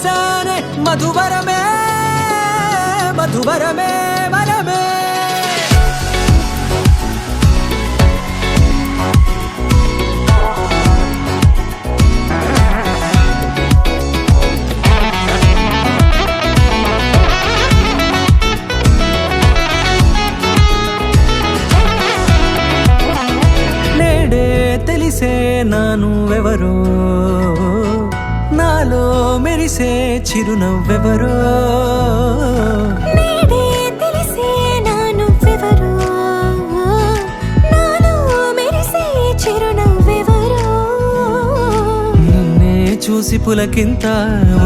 కలిసానే మధువరమే మధువరమే వరమే తెలిసే నానువెవరో నాలో మెరిసే చిరునవ్వెవరో నేడే తెలిసే నానువెవరో నాలో మెరిసే చిరునవ్వెవరో నిన్నే చూసి పులకింత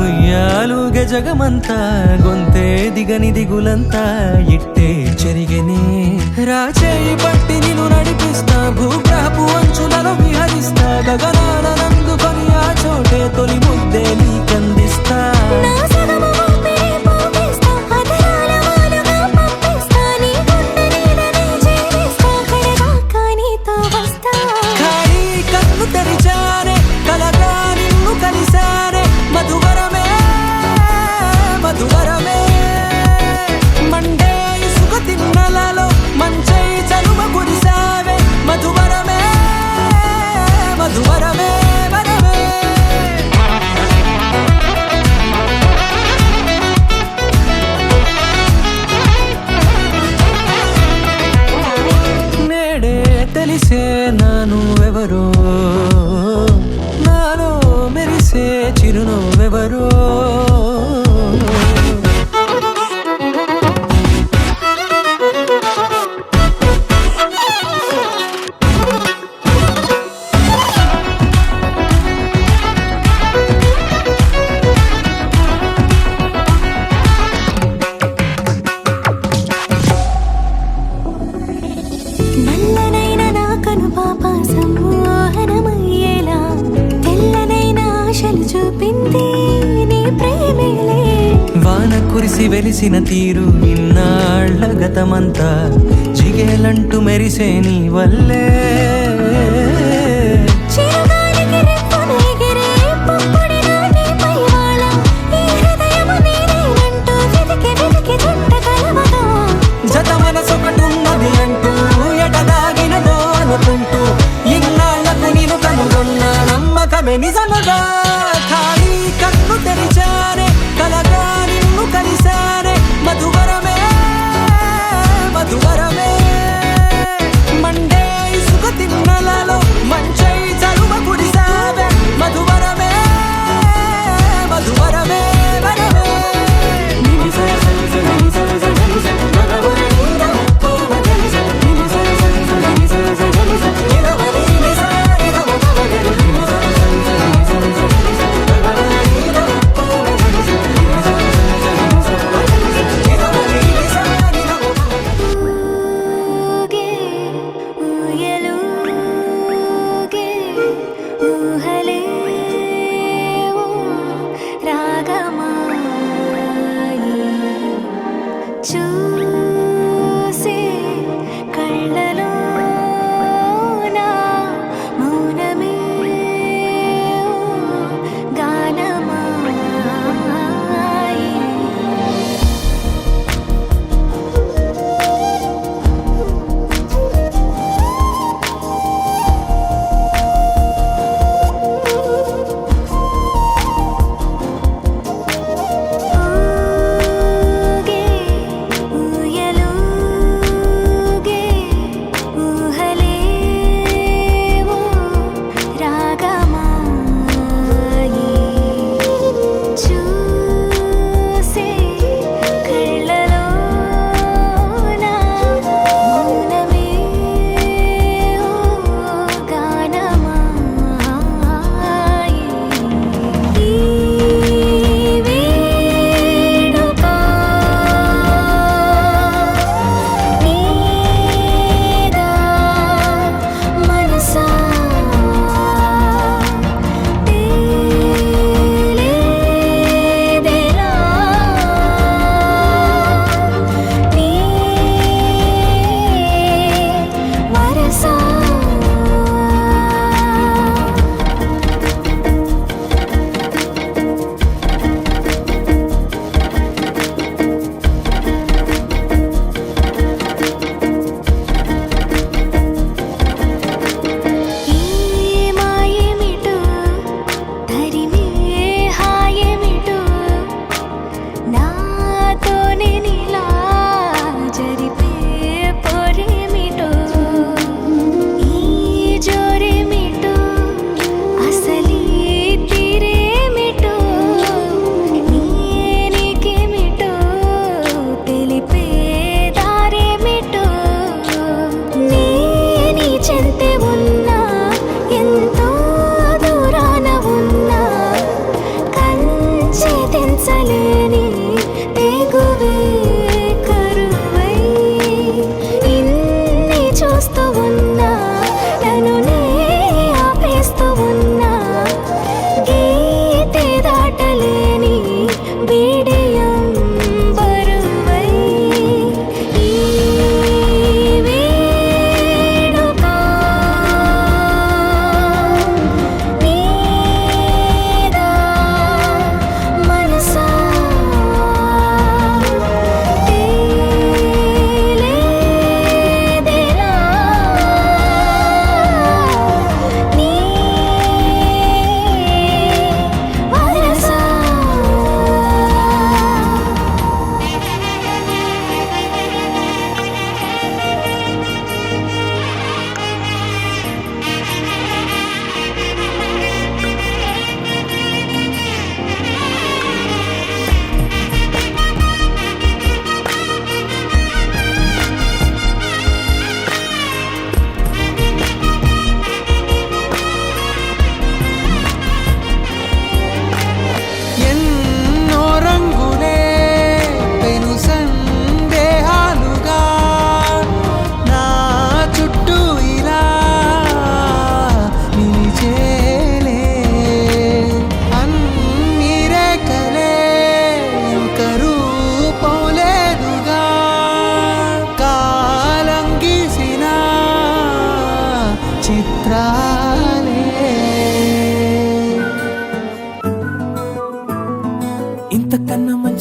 ఉయ్యాలుగే జగమంతా గొంతే దిగని దిగులంతా ఇట్టే చెరిగెనే రాచేయి పట్టి నిన్ను నడిపిస్తా భూగ్రహపు అంచులలో విహరిస్తా గగనాల నందుకొని ఆ చోటే తొలి ముద్దే నీకందిస్తా నా సగము ఊపిరి పోగిస్తా అధరాల వాలుగా పంపిస్తా నీ గుండె నీడనే చేరిస్తా కడదాకా నీతో వస్తా ఖాళీ కన్ను తెరిచానే కలగా నిన్ను కలిసానే మధువరమే మధువరమే మండే ఇసుక తిన్నలలో మంచై చలువ కురిసావే మధువరమే మధువరమే వరమే నేడే తెలిసే నానువెవరో నాలో మెరిసే చిరునవ్వెవరో నల్లనైన నా కనుపాప సమ్మోహనమయ్యేలా తెల్లనైన ఆశలు చూపింది నీ ప్రేమేలే వాన కురిసి వెలిసిన తీరు ఇన్నాళ్ల గతమంతా జిగేలంటూ మెరిసే నీ వల్లే చిరుగాలికి రెప్పను ఎగిరే పుప్పొడిన నీపై వాళ ఈ హృదయము నీదేనంటూ వెతికి వెతికి చుట్ట కలవగా జత మనసొకటున్నది అంటూ ఎటదాగినదో అనుకుంటూ ఇన్నాళ్లకు నేను కనుగొన్న నమ్మకమే నిజముగా ఖాళీ కన్ను తెరిచానే కలగా నిన్ను కలిసానే మధువరమే మధువరమే మండే ఇసుక తిన్నలలో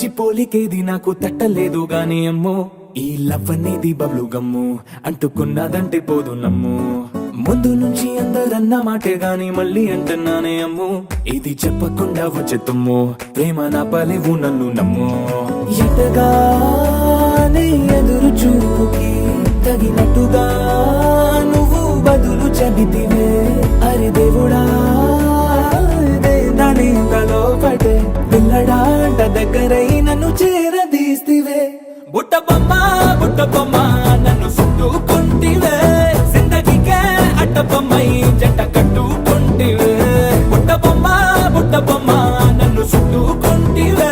మంచి పోలికేది నాకు తట్టలేదు గాని అమ్మో ఈ లవ్ అనేది బబ్లు గమ్ము అంటుకున్నదంటే పోదు నమ్ము ముందు నుంచి అందరన్న మాటే గాని మళ్ళీ అంటున్నానే అమ్ము ఇది చెప్పకుండా వచ్చే తుమ్ము ప్రేమ నా పలేవు నన్ను నమ్ము ఎటగానే ఎదురు చూపుకి తగినట్టుగా నువ్వు బదులు చెబితివే అరే దేవుడా దాని తలో పడే పిల్లడాంట దగ్గరై నన్ను చేరదీస్తివే బుట్ట బొమ్మ నన్ను చుట్టుకుంటివే జిందగీకే అట్ట బొమ్మై జంట కట్టుకుంటివే బుట్ట బొమ్మ నన్ను చుట్టుకుంటివే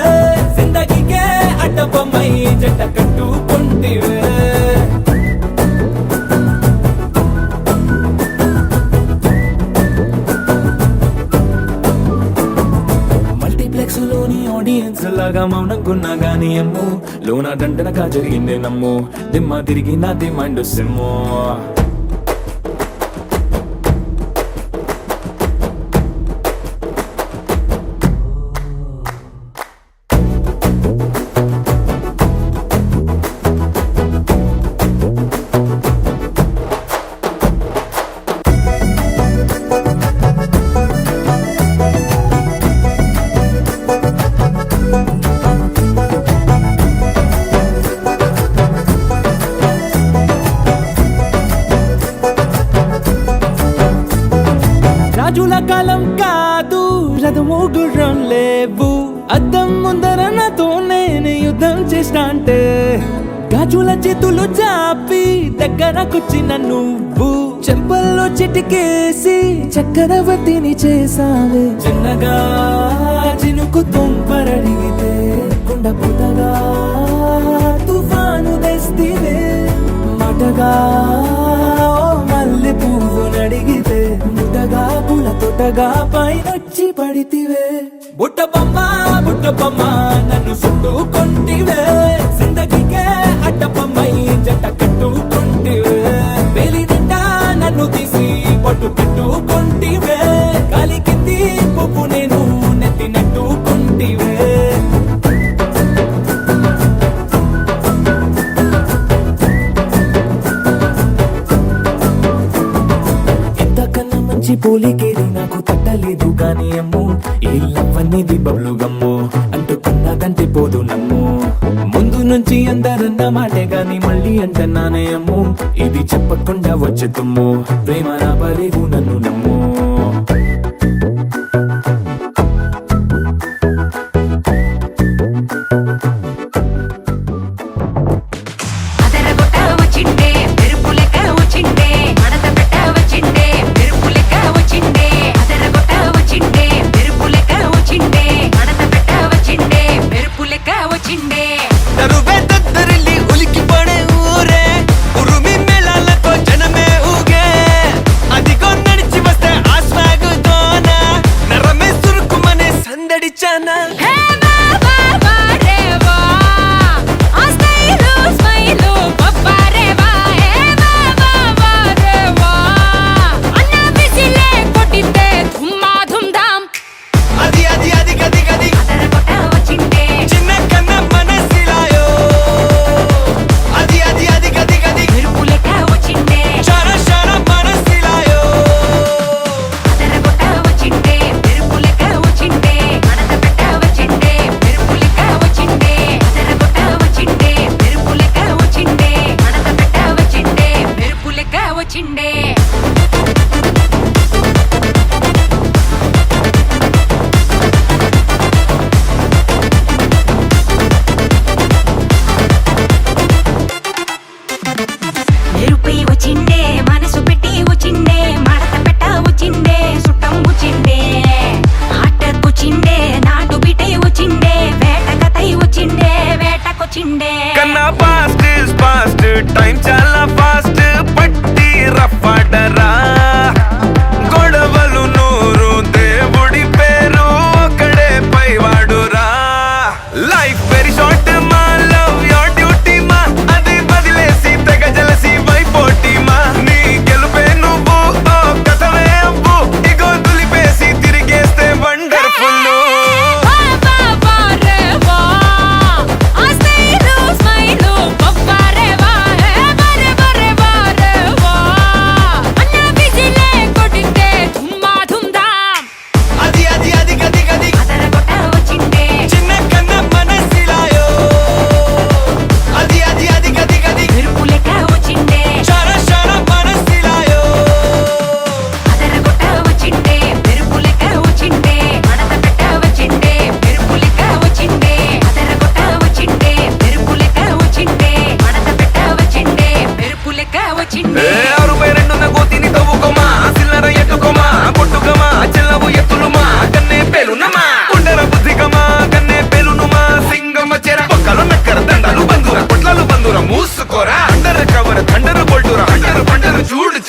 జిందగీకే అట్ట బొమ్మై జంట కట్టుకుంటివే మల్టీప్లెక్స్ లోని ఆడియన్స్ లాగా మౌనంకున్నా గానీ అమ్ము లోన దండనగా జరిగిందే నమ్ము దిమ్మ తిరిగి నా మైండ్ సిమ్ము రాజుల కాలం కాదు రథము గుర్రం లేవు అద్దం ముందర నాతో నేను యుద్ధం చేస్తా అంటే గాజుల చేతులు చాపి దగ్గరకొచ్చిన నువ్వు చెంపల్లో చిటికేసి చక్రవర్తిని చేసావే చిన్నగా చినుకు తుంపరడిగితే కుండ పుటగా తుఫాను తెస్తివే మాటగా మల్లె పువ్వు నడిగితే ముటగా పుల తొటగా పైనొచ్చి పడితివే బుట్ట బొమ్మ నన్ను చుట్టుకుంటివే జిందగీకే అడ్డ బొమ్మై జంట కట్టుకుంటివే వేలి నిండా నన్ను తీసి పట్టు పెట్టుకుంటివే గాలి కింది పువ్వు నేను నెత్తినట్టుకుంటివే పోలికేది నాకు తట్టలేదు గాని అమ్ము ఈ లవ్ అనేది బబ్లు గమ్ము అంటుకున్నదంటే పోదు నమ్ము ముందు నుంచి అందరన్న మాటే గాని మళ్ళీ అంటున్నానే అమ్ము ఇది చెప్పకుండా వచ్చే తుమ్ము ప్రేమ నా పలేవు నన్ను నమ్ము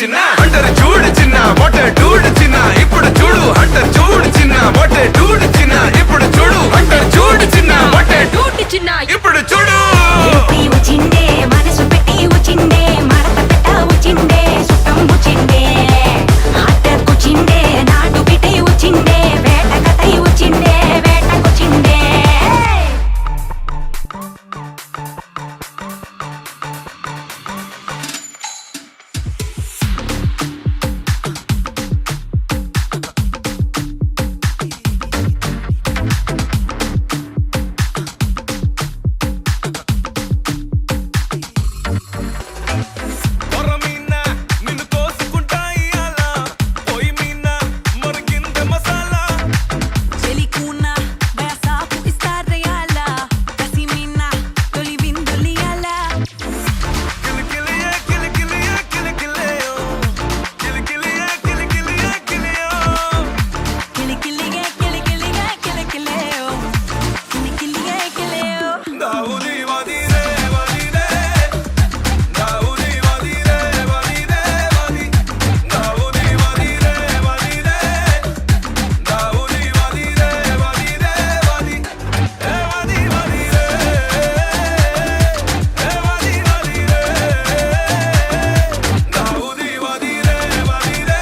చిన్న అంటారు చూడు చిన్న మొట్ట డూడు చిన్న ఇప్పుడు చూడు అంటారు చూడు చిన్న మొట్ట డూడు చిన్న ఇప్పుడు చూడు అంటారు చూడు చిన్న మొట్ట డూడు చిన్న ఇప్పుడు చూడు వచ్చిండే మనసు పెట్టి వచ్చిండే మడత పెట్ట వచ్చిండే సుట్టం వచ్చిండే అట్టకొచ్చిండే నాటు బిడ్డ వచ్చిండే వేట కథ వచ్చిండే వేటకొచ్చిండే నిన్ను కోసుకుంటా ఇయ్యాల పోయి మీన మరిగింద మసాలా చెలికూనా బయసాకు ఇస్తారయాలా కసిమినా తొలి విందులియాలా కిలికిలియే కిలికిలియే కిలికిలియో కిలికిలియే కిలికిలియే కిలియో కిలికిలిగే కిలికిలిగే కిలికిలేయో కిలికిలిగే కిలియో దావుది వదిరే వదిరే దావుది వదిరే వదిరే వది దావుది వదిరే వదిరే దావుది వదిరే వదిరే వది ఏ వది వదిరే ఏ వది వదిరే దావుది వదిరే వదిరే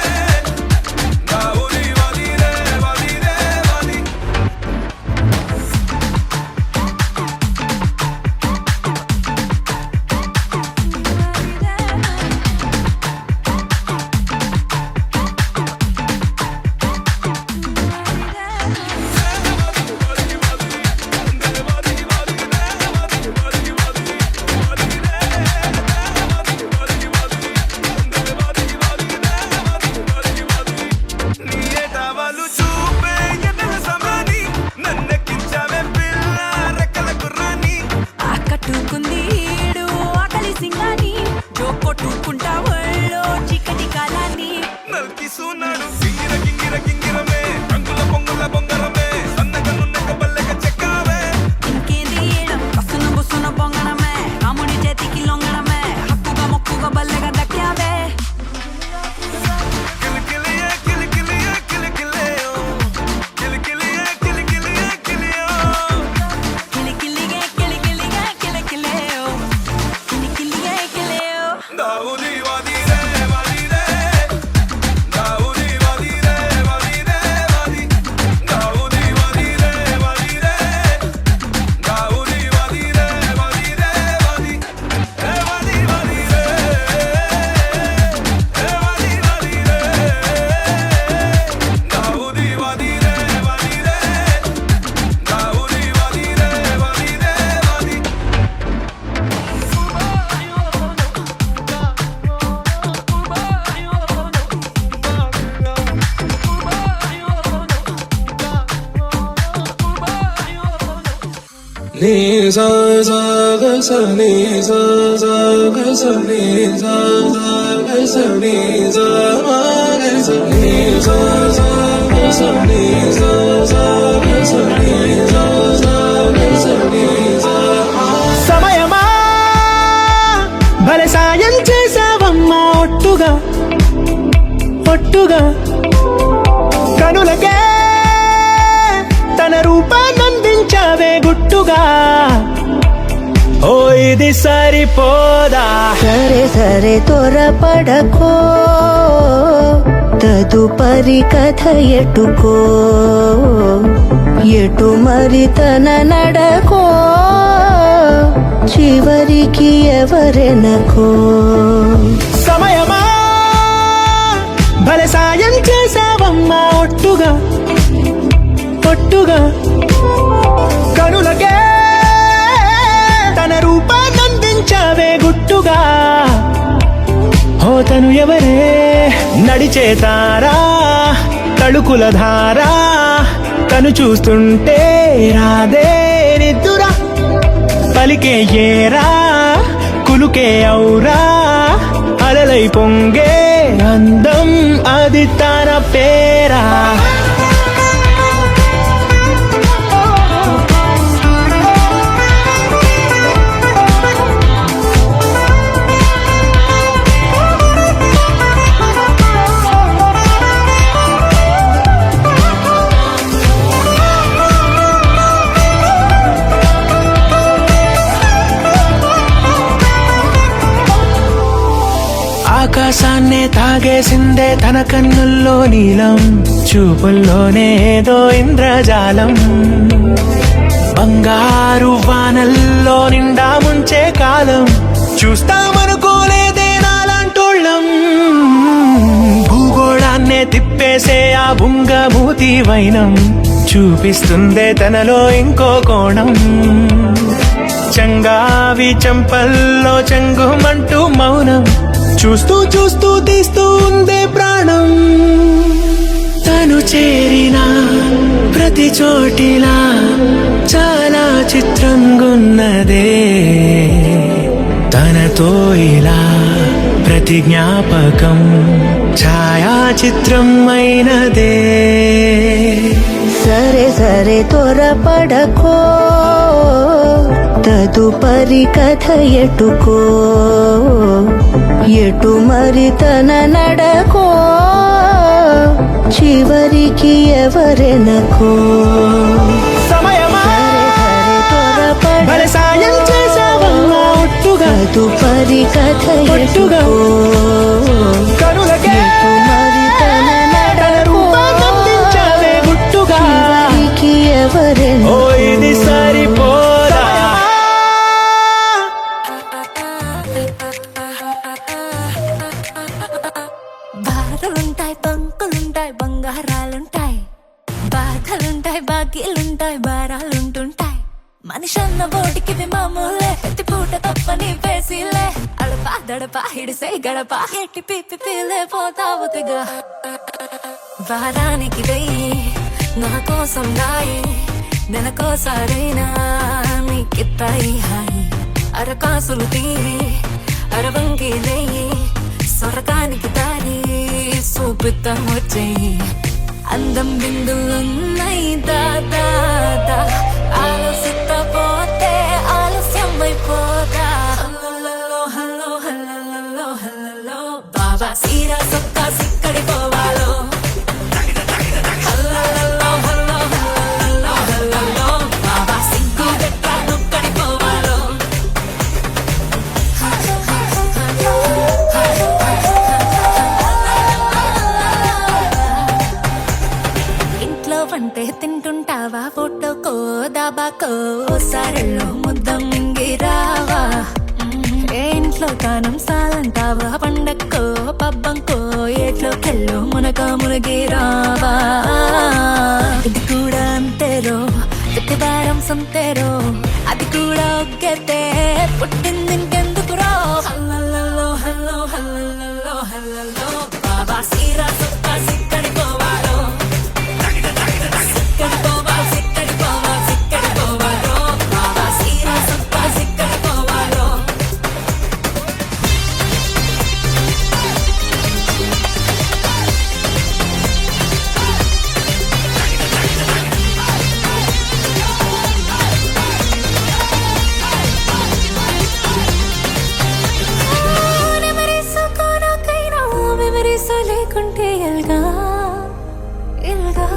దావుది వదిరే వదిరే వది నీయే టవలు చూపే ఎన్నెల సమని నన్నెక్కించావే పిల్ల రెక్కల కుర్రాని ఆకట్టుకుంది ఈడు ఆకలి సింగాని జో కొట్టుకుంటా ఒళ్ళో చిక్కటి కాలాన్ని నల్కి సూనాడు గింగిర గింగిర గింగిరమే రంగుల పొంగుల బొంగరమే సన్నగ నున్నగ బల్లెగ చెక్కావే ఇంకేంది ఈడం కసున బుసున పొంగడమే రాముడి చేతికి లొంగడమే హక్కుగా మొక్కుగా బల్లెగా దక్కావే కిలికిలియే కిలికిలియే కిలికిలియో కిలికిలియే కిలికిలియే కిలియో కిలికిలిగే కిలికిలిగే కిలికిలేయో కిలికిలిగే కిలియో దావుది వదిరే వదిరే దావుది వదిరే వదిరే వది దావుది వదిరే వదిరే దావుది వదిరే వదిరే వది ఏ వది వదిరే ఏ వది వదిరే దావుది వదిరే వదిరే దావుది వదిరే వదిరే వది నీ సా సా గ స నీ సా సా గ స నీ సా సా గ స నీ సా మా గ స నీ సా సా గ స నీ సా సా గ స నీ సా సా గ స నీ సా సమయమా భలే సాయం చేసావమ్మా ఒట్టుగా ఒట్టుగా కనులకే తన రూపాన్నందించావే గుట్టుగా ఓ ఇది సరిపోదా సరే సరే త్వరపడకో తదుపరి కథ ఎటుకో ఎటు మరి తన నడకో చివరికి ఎవరెనకో సమయమా భలే సాయం చేసావమ్మా ఒట్టుగా ఒట్టుగా కనులకే తన రూపాన్నందించావే గుట్టుగా ఓ తను ఎవరే నడిచే తారా తళుకుల ధారా తను చూస్తుంటే రాదే నిద్దురా పలికే ఏరా కులుకే ఔరా అలలై పొంగే అందం అది తన పేరా ఆకాశాన్నే తాగేసిందే తన కన్నుల్లో నీలం, చూపుల్లోనే ఏదో ఇంద్రజాలం. బంగారు వానల్లో నిండా ముంచే కాలం, చూస్తామనుకోలేదే నాలాంటోళ్ళం. భూగోళాన్నే తిప్పేసే ఆ బుంగమూతి వైనం, చూపిస్తుందే తనలో ఇంకో కోణం. చంగావి చంపల్లో చెంగుమంటూ మౌనం, చూస్తూ చూస్తూ తీస్తూ ఉందే ప్రాణం. తను చేరిన ప్రతి చోటిలా చాలా చిత్రంగున్నదే, తనతో ఇలా ప్రతి జ్ఞాపకం ఛాయాచిత్రం అయినదే. సరే సరే త్వరపడకో, తదుపరి కథ ఎటుకో, ఎటు మరి తన నడకో, చివరికి ఎవరెనకో. సమయమా సరే త్వరపడ, భలే సాయం చేసావమ్మా ఒట్టుగా, తదుపరి కథ ఒట్టుగా. ఎటుకో, కనులకే ఎటు మరి తన తన నడకో, రూపాన్నందించావే గుట్టుగా. చివరికి ఓ ఎవరెనకో. ఇది సరిపోదా. బారులుంటాయి, బంకులుంటాయి, బంగారాలుంటాయి, బాధలుంటాయి, బాకీలుంటాయి, భారాలుంటుంటాయి. మనిషి అన్న బోటికి మామూలే, ప్రతి పూట తప్పని పేసిలే. అడపా దడపా హిడిసే గడప, ఎట్టి పిప్పి పీలే పోతావు తెగ. వారానికి వెయ్యి నా కోసం రాయి, నెలకోసారైనా నీకిత్తాయి హాయి. అరకాసులు తీరి అరవంగి వెయ్యి, సొరకానికి దారి చూపిద్దాం వచ్చేయి. అందం బిందులున్నాయి దాదా, ఆలోచిస్తా పోతే ఆలస్యమైపోదా. హల్లో హల్లో హల్లో హల్లో బాబా సీరా సొక్కా సిక్కడి పోవాలో. హల్లో హల్లో హల్లో హల్లో బాబా సిగ్గు గట్ట నొక్కడి పోవాలో. ఇంట్లో వంటే తింటుంటావా, ఫోటోకో దాబాకో సారెల్లో ముద్ద మింగిరావా. ఏ ఇంట్లో కానం సాలంటావా, పండక్కో పబ్బంకో ఏట్లోకెళ్ళు మునక మునగిరావా. ఇది కూడా అంతేరో, ప్రతివారం సంతేరో, అది కూడా ఒక్కతే పుట్టింది ఇంకెందుకురో. హల్లల్లో హల్లో హల్లల్లో హల్లల్లో బాబా సీరా సొక్కా సిక్కడి పోవాలో. సిక్కడి పోవాలి, సిక్కడి పోవాలి, సిక్కడి పోవాలో. బాబా సీరా సొక్కా సిక్కడి పోవాలో. మెమరీస్ లేకుంటే ఎల్గా ఎల్గా,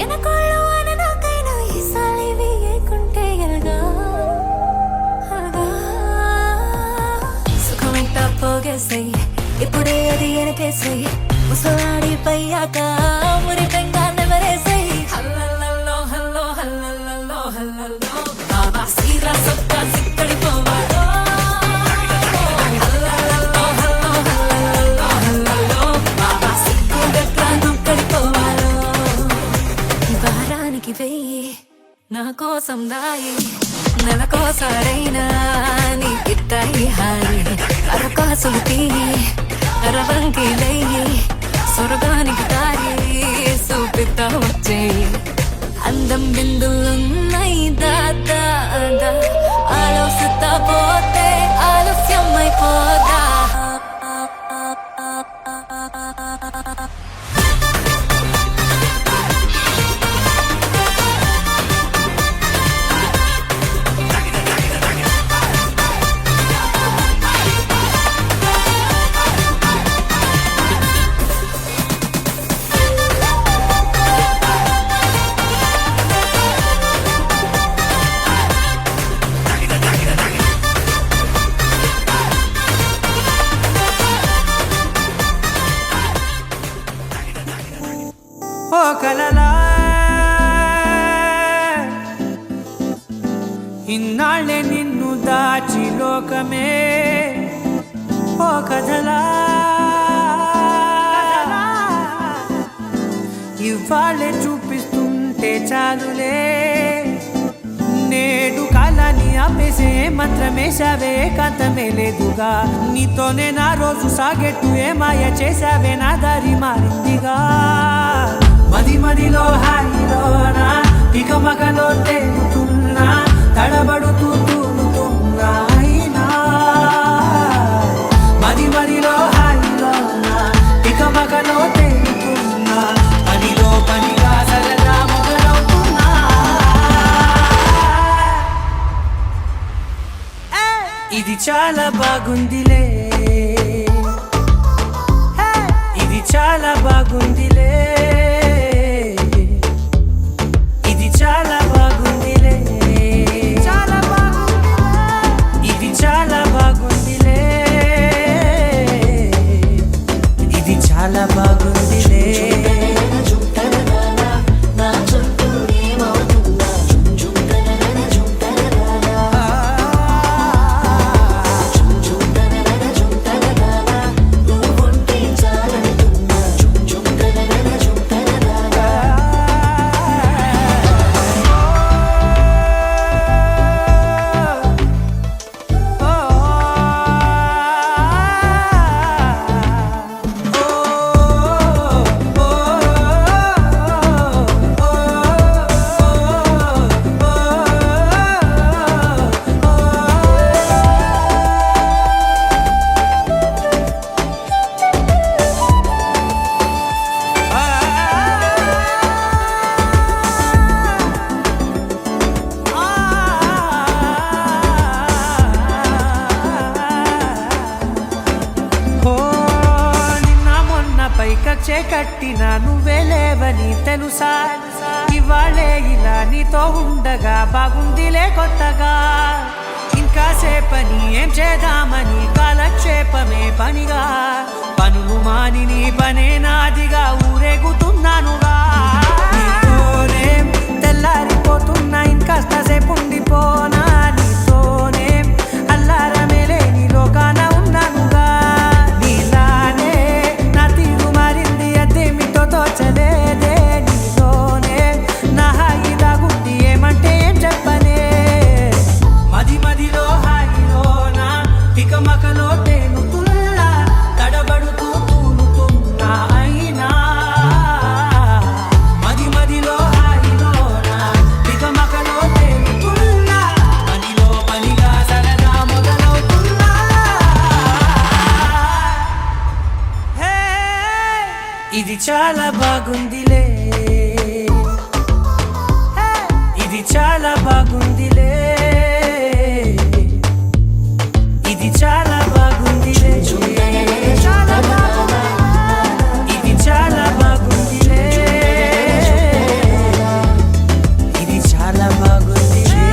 ఎనకోళ్ళు అని నాకైనా ఈసాలివి ఏకుంటే ఎల్గా అల్గా. సుఖమంతా పోగేసాయి, ఇప్పుడే అది ఎనకేసాయి, ముసలాడి పయ్యాక మురి పెంగా నెవరేసాయి. హల్లల్లో హల్లో హల్లల్లో హల్లల్లో బాబా సీరా సొక్కా సిక్కడి పోవాలో. వారానికి వెయ్యి నా కోసం దాయి, నెలకోసారైనా నీకిత్తాయి హాయి. అరకాసులు తీయి అరవంకి లెయ్యి, స్వర్గానికి దారి చూపిద్దా వచ్చేయి. అందం బిందులున్నాయి దాదా, ఆలోచిస్తా పోతే ఆలస్యమైపోదా. ఇన్నాళ్ళే నిన్ను దాచి లోకమే ఓ కథలా ఇవాళ్ళే చూపిస్తుంటే చాలులే నేడు కాలాన్ని ఆపేసే మంత్రమేశావే కాంతమే లేదుగా నీతోనే నా రోజు సాగెట్టు ఏ మాయ చేశావే నా దారి మారిందిగా మది మదిలో హాయిలోనా ఇక మగలో తేలుతున్నా తడబడుతూ తూలుతున్నా అయినా మది మదిలో హాయిలోనా ఇక మగలో తేలుతున్నా పనిలో పనిగా సరదా మొదలవుతున్నా ఇది చాలా బాగుందిలే ఇది చాలా బాగుందిలే ఇది చాలా బాగుందిలే చాలా బాగుందిలే ఇది చాలా బాగుందిలే ఇది చాలా బాగుందిలే పైకచ్చే కట్టినా నువ్వే లేవని తెలుసా ఇవాళే ఇలా నీతో ఉండగా బాగుందిలే కొత్తగా ఇంకా సేపని ఏం చేద్దామని కాలక్షేపమే పనిగా పనులు మాని నీ పనే నాదిగా ఊరేగుతున్నానుగా నీతోనే తెల్లారిపోతున్నా ఇంకాస్త సేపు ఉండిపోనా నీతోనే అల్లారమే లేని లోకాన ఉన్నానుగా నీలానే నా తీరు మారింది అదేమిటో తోచలేదే నీతోనే నా హాయి దాగుంది ఏమంటే ఏం చెప్పనే మది మదిలో హాయిలోనా తికమకలో తేలుతున్నా తడబడుతూ తూలుతున్నా అయినా మది మదిలో హాయిలోనా తికమకలో తేలుతున్నా పనిలో పనిగా సరదా మొదలవుతున్నా హే ఇది చాలా బాగుందిలే ఇది చాలా బాగుందిలే ఇది చాలా బాగుందిలే చాలా బాగుందిలే ఇది చాలా బాగుందిలే ఇది చాలా బాగుందిలే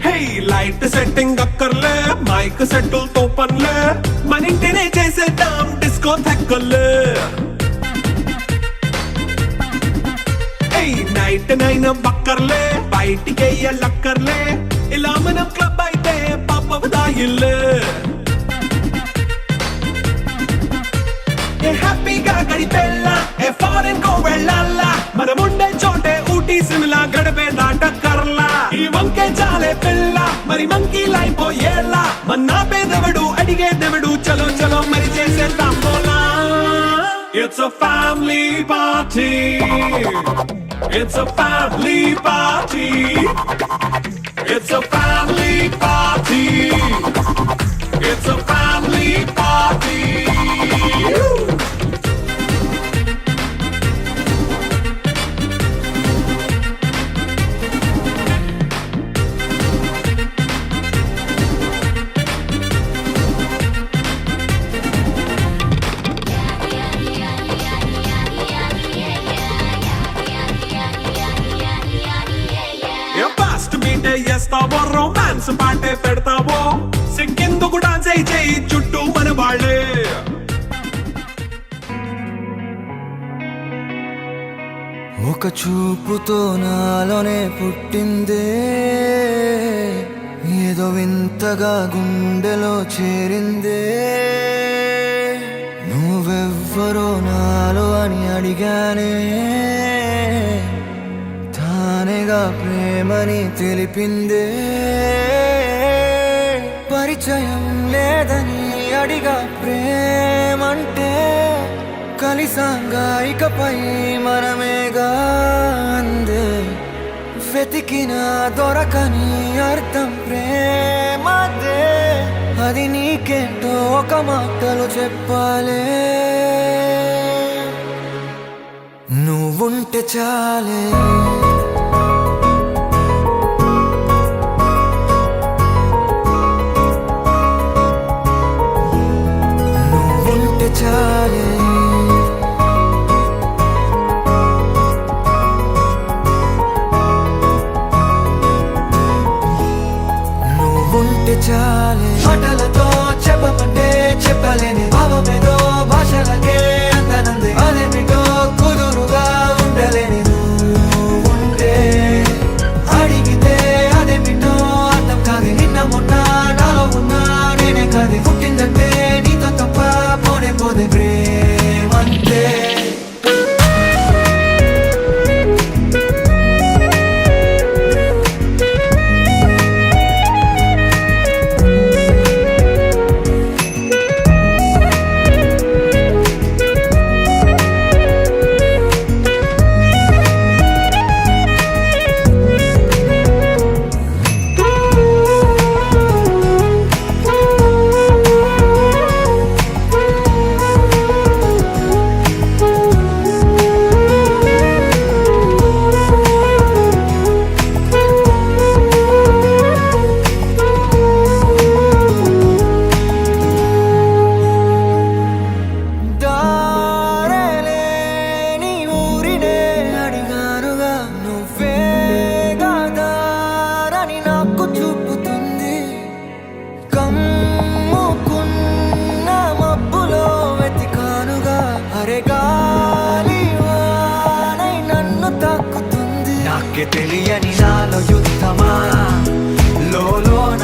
హే లైట్ సెట్టింగ్ అక్కర్లే మైక్ సెట్టులతో పనులే మన ఇంటినే చేసేద్దాం డిస్కో తెక్కలే నైట్ నైన్ బక్కర్లే బయటికి లక్కర్లే ఇలా మనం క్లబ్ అయితే పాప దాయిల్లే హ్యాపీగా గడిపెళ్ళ ఏ ఫారెన్ కో వెళ్ళాలా మనం ఉండే చోటే ఊటీ సిమ్లా గడిపే దాటక్కర్లా ఈ వంకే చాలే పిల్ల మరి మంకీ లైపోయేలా మన్నా పేదవడు అడిగేదెవడు చలో చలో మరి చేసేద్దాం పోలా It's a family party. It's a family party. It's a family party. It's a family party. చేస్తావో రొమాన్స్ పాటే పెడతావో సిగ్గెందుకు డాన్స్ చేయి చుట్టూ మన వాళ్ళే చూపుతో నాలోనే పుట్టిందే ఏదో వింతగా గుండెలో చేరిందే నువ్వెవ్వరో నాలో అని అడిగానే తానేగా ప్రేమని తెలిపిందే పరిచయం లేదని అడిగా ప్రేమంటే కలిసాంగా ఇకపై మనమేగా అందే వెతికిన దొరకని అర్థం ప్రేమదే అది నీకేంటో ఒక మాటలు చెప్పాలే నువ్వుంటే చాలే నువ్వుంటే చాలే ఉంటే చాలే మాటలతో చెప్పమంటే చెప్పలేని భావమేదో భాషలకే అందనంది అదేమిటో కుదురుగా ఉండలేని ఉంటే అడిగితే అదేమిటో అర్థం కాదు నిన్న మొన్న నాలో ఉన్నా నేనే కాదు పుట్టిందంటే నీతో తప్ప పోనే పోదే ప్రేమంతే తెలియని నాలో యుద్ధమా లోన